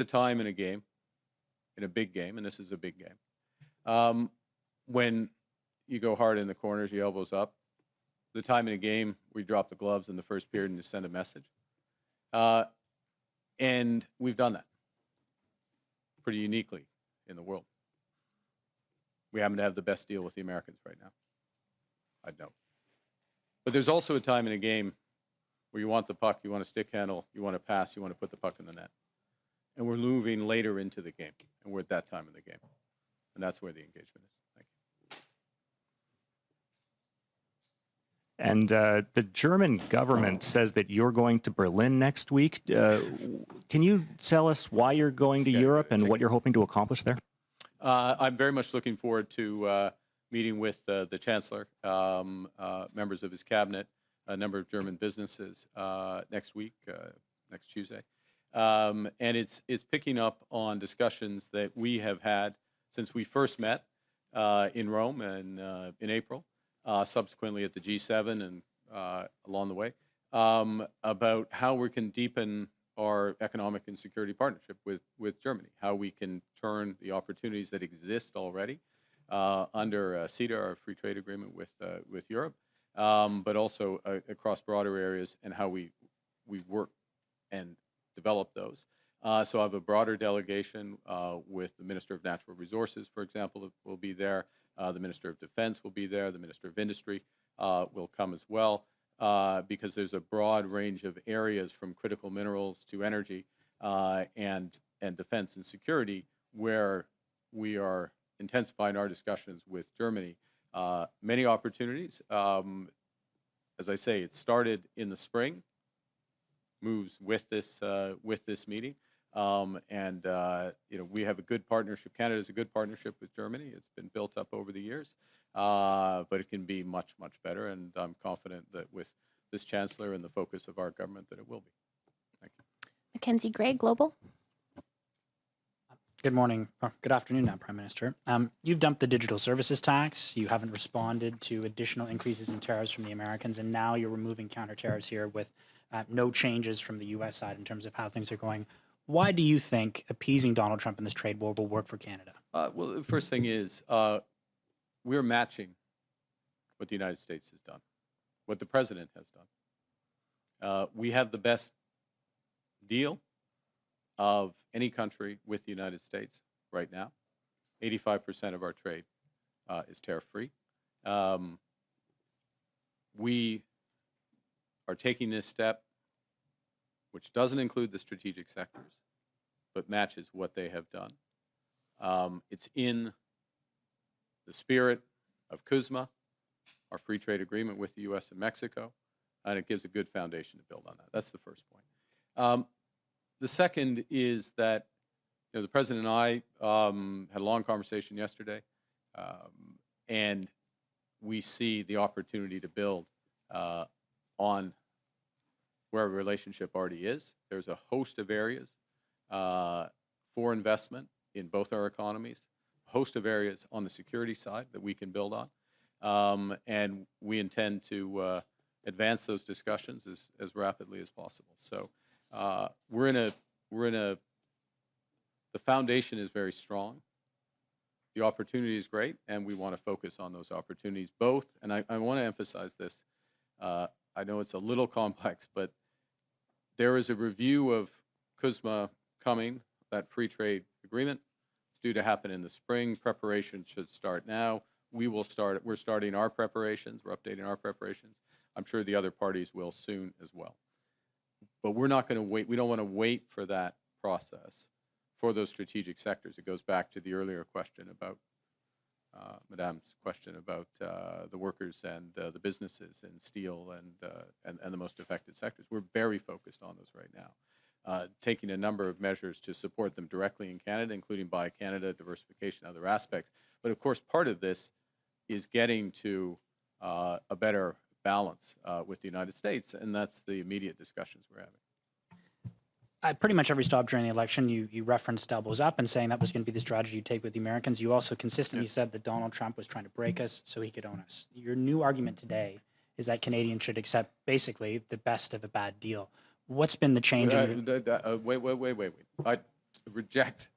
the time in a game, in a big game, and this is a big game, when you go hard in the corners, your elbows up. The time in a game where you drop the gloves in the first period and you send a message. And we've done that pretty uniquely in the world. We happen to have the best deal with the Americans right now, I'd note. But there's also a time in a game where you want the puck, you want a stick handle, you want to pass, you want to put the puck in the net. And we're moving later into the game, and we're at that time in the game. And that's where the engagement is. Thank you. And the German government says that you're going to Berlin next week. Can you tell us why you're going to Europe and what you're hoping to accomplish there? I'm very much looking forward to meeting with the Chancellor, members of his cabinet, a number of German businesses next week, next Tuesday. And it's picking up on discussions that we have had since we first met in Rome and in April, subsequently at the G7 and along the way, about how we can deepen our economic and security partnership with Germany, how we can turn the opportunities that exist already under CETA, our free trade agreement with Europe, but also across broader areas, and how we work and develop those. So I have a broader delegation with the Minister of Natural Resources, for example, will be there. The Minister of Defense will be there. The Minister of Industry will come as well, because there's a broad range of areas from critical minerals to energy and defense and security where we are intensifying our discussions with Germany. Many opportunities. As I say, it started in the spring, moves with this meeting, and we have a good partnership. Canada has a good partnership with Germany. It's been built up over the years, but it can be much, much better. And I'm confident that with this Chancellor and the focus of our government, that it will be. Thank you. Mackenzie Gray, Global. Good morning, or good afternoon now, Prime Minister. You've dumped the digital services tax. You haven't responded to additional increases in tariffs from the Americans, and now you're removing counter tariffs here with no changes from the U.S. side in terms of how things are going. Why do you think appeasing Donald Trump in this trade war will work for Canada? Well, the first thing is we're matching what the United States has done, what the President has done. We have the best deal of any country with the United States right now. 85% of our trade is tariff-free. We are taking this step, which doesn't include the strategic sectors, but matches what they have done. It's in the spirit of CUSMA, our free trade agreement with the U.S. and Mexico, and it gives a good foundation to build on that. That's the first point. The second is that the President and I had a long conversation yesterday, and we see the opportunity to build on where our relationship already is. There's a host of areas for investment in both our economies, a host of areas on the security side that we can build on, and we intend to advance those discussions as rapidly as possible. So the foundation is very strong. The opportunity is great, and we want to focus on those opportunities both. And I want to emphasize this. I know it's a little complex, but there is a review of CUSMA coming, that free trade agreement. It's due to happen in the spring. Preparation should start now. We're starting our preparations. We're updating our preparations. I'm sure the other parties will soon as well. But we're not going to wait. We don't want to wait for that process for those strategic sectors. It goes back to the earlier question about Madame's question about the workers and the businesses in steel and the most affected sectors. We're very focused on those right now, taking a number of measures to support them directly in Canada, including Buy Canada, diversification, other aspects. But of course, part of this is getting to a better balance with the United States, and that's the immediate discussions we're having. At pretty much every stop during the election, you referenced elbows up and saying that was going to be the strategy you take with the Americans. You also consistently said that Donald Trump was trying to break us so he could own us. Your new argument today is that Canadians should accept basically the best of a bad deal. What's been the change? Wait. reject.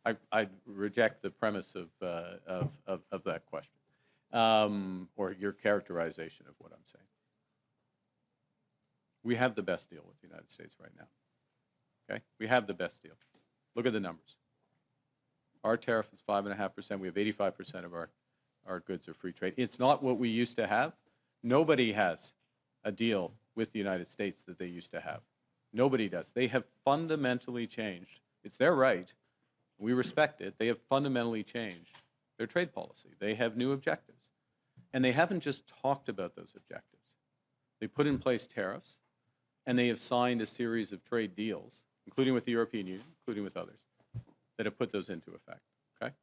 I reject the premise of that question, or your characterization of what I'm saying. We have the best deal with the United States right now. Okay, we have the best deal. Look at the numbers. Our tariff is 5.5%. We have 85% of our goods are free trade. It's not what we used to have. Nobody has a deal with the United States that they used to have. Nobody does. They have fundamentally changed. It's their right. We respect it. They have fundamentally changed their trade policy. They have new objectives. And they haven't just talked about those objectives. They put in place tariffs, and they have signed a series of trade deals, including with the European Union, including with others, that have put those into effect. Okay?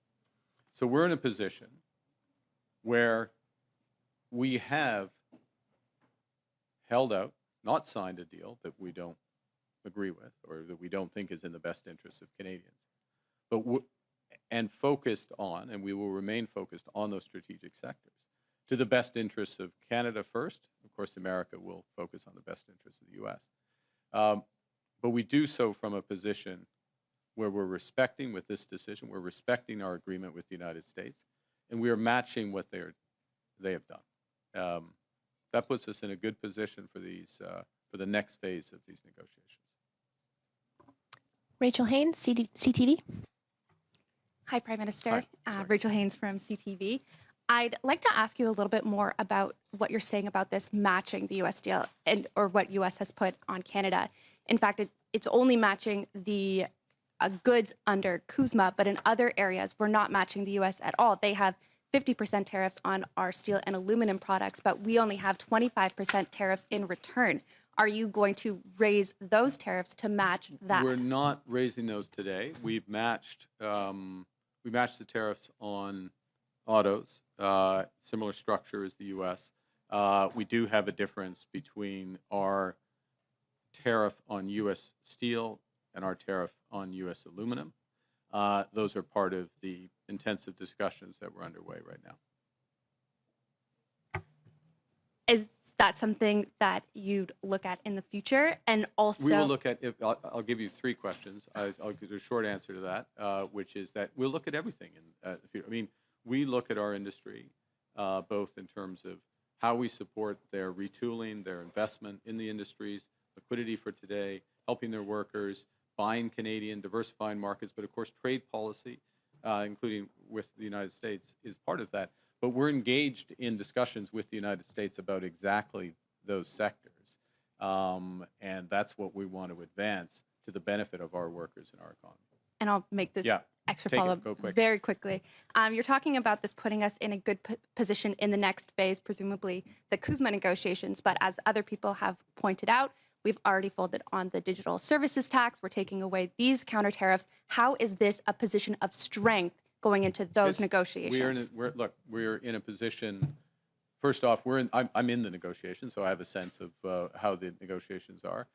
So we're in a position where we have held out, not signed a deal that we don't agree with or that we don't think is in the best interest of Canadians, but and focused on, and we will remain focused on those strategic sectors to the best interests of Canada first. Of course, America will focus on the best interests of the U.S. But we do so from a position where we're respecting, with this decision, we're respecting our agreement with the United States, and we are matching what they have done. That puts us in a good position for for the next phase of these negotiations. Rachel Haynes, CTV. Hi, Prime Minister. Hi. Rachel Haynes from CTV. I'd like to ask you a little bit more about what you're saying about this matching the U.S. deal or what U.S. has put on Canada. In fact, it's only matching the goods under CUSMA, but in other areas, we're not matching the U.S. at all. They have 50% tariffs on our steel and aluminum products, but we only have 25% tariffs in return. Are you going to raise those tariffs to match that? We're not raising those today. We've matched the tariffs on autos, similar structure as the U.S. We do have a difference between our tariff on U.S. steel and our tariff on U.S. aluminum. Those are part of the intensive discussions that we're underway right now. Is that something that you'd look at in the future? And also, we will look at. I'll give you three questions. I'll give you a short answer to that, which is that we'll look at everything. I mean, we look at our industry both in terms of how we support their retooling, their investment in the industries, liquidity for today, helping their workers, buying Canadian, diversifying markets, but of course trade policy, including with the United States, is part of that. But we're engaged in discussions with the United States about exactly those sectors. And that's what we want to advance to the benefit of our workers and our economy. and I'll make this extra Take it. follow-up Go quick. very quickly. You're talking about this putting us in a good position in the next phase, presumably the CUSMA negotiations. But as other people have pointed out, we've already folded on the digital services tax. We're taking away these counter tariffs. How is this a position of strength going into those negotiations? We're in a position. First off, I'm in the negotiations, so I have a sense of how the negotiations are.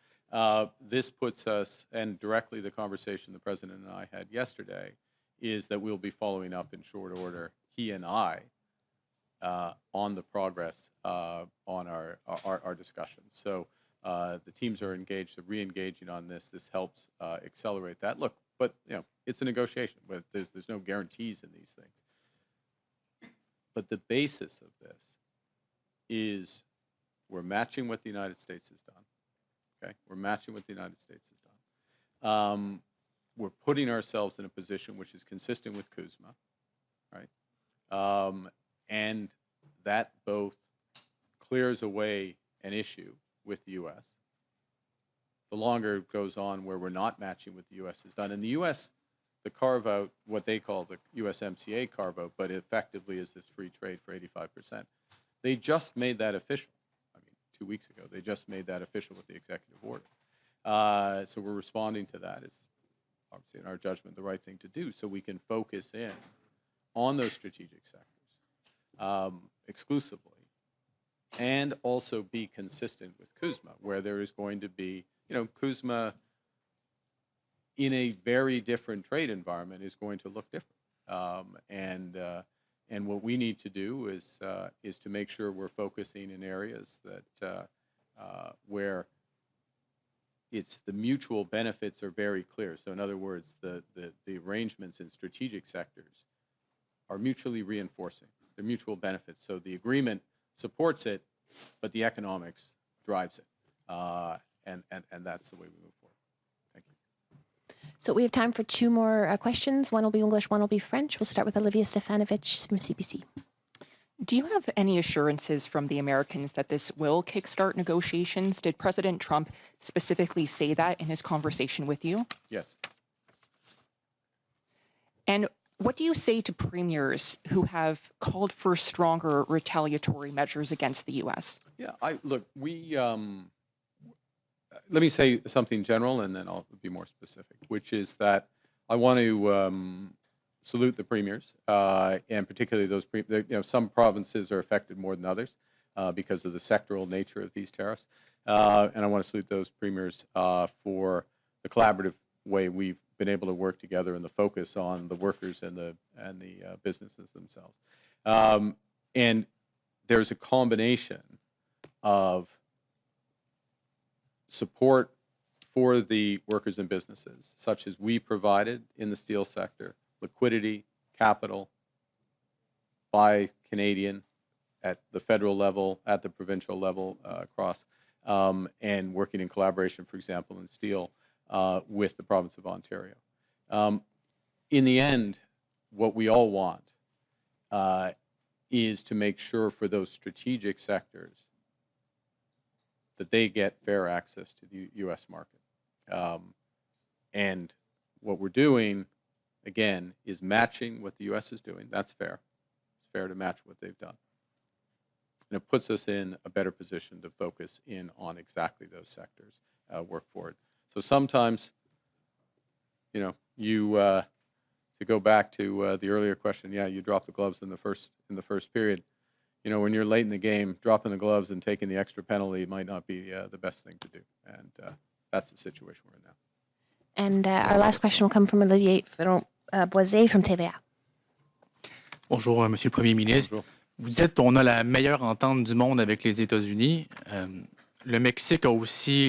This puts us, and directly the conversation the President and I had yesterday, is that we'll be following up in short order, he and I, on the progress on our discussions. So the teams are engaged, they're re-engaging on this. This helps accelerate that. Look, but it's a negotiation. But there's no guarantees in these things. But the basis of this is we're matching what the United States has done. Okay, we're matching what the United States has done. We're putting ourselves in a position which is consistent with CUSMA, right? And that both clears away an issue with the U.S. The longer it goes on where we're not matching what the U.S. has done. And the U.S., the carve-out, what they call the USMCA carve-out, but effectively is this free trade for 85%. They just made that official. 2 weeks ago, they just made that official with the executive order. So we're responding to that. It's obviously, in our judgment, the right thing to do so we can focus in on those strategic sectors exclusively and also be consistent with CUSMA, where there is going to be, CUSMA in a very different trade environment is going to look different. And what we need to do is to make sure we're focusing in areas that where it's the mutual benefits are very clear. So in other words, the arrangements in strategic sectors are mutually reinforcing. They're mutual benefits. So the agreement supports it, but the economics drives it. And that's the way we move forward. Thank you. So we have time for two more questions. One will be English, one will be French. We'll start with Olivia Stefanovich from CBC. Do you have any assurances from the Americans that this will kickstart negotiations? Did President Trump specifically say that in his conversation with you? Yes. And what do you say to premiers who have called for stronger retaliatory measures against the U.S.? Yeah, look, let me say something general and then I'll be more specific, which is that I want to salute the premiers, and particularly those, some provinces are affected more than others because of the sectoral nature of these tariffs. And I want to salute those premiers for the collaborative way we've been able to work together and the focus on the workers and the businesses themselves. And there's a combination of support for the workers and businesses, such as we provided in the steel sector, liquidity, capital, by Canadian at the federal level, at the provincial level, across, and working in collaboration, for example, in steel with the province of Ontario. In the end, what we all want is to make sure for those strategic sectors that they get fair access to the U.S. market. And what we're doing, again, is matching what the U.S. is doing. That's fair. It's fair to match what they've done. And it puts us in a better position to focus in on exactly those sectors, work forward. So sometimes, to go back to the earlier question, yeah, you drop the gloves in the first period. When you're late in the game, dropping the gloves and taking the extra penalty might not be the best thing to do. And that's the situation we're in now. And our last question will come from Olivier Boisé from TVA. Bonjour, Monsieur le Premier ministre. Bonjour. Vous dites qu'on a la meilleure entente du monde avec les États-Unis. Le Mexique a aussi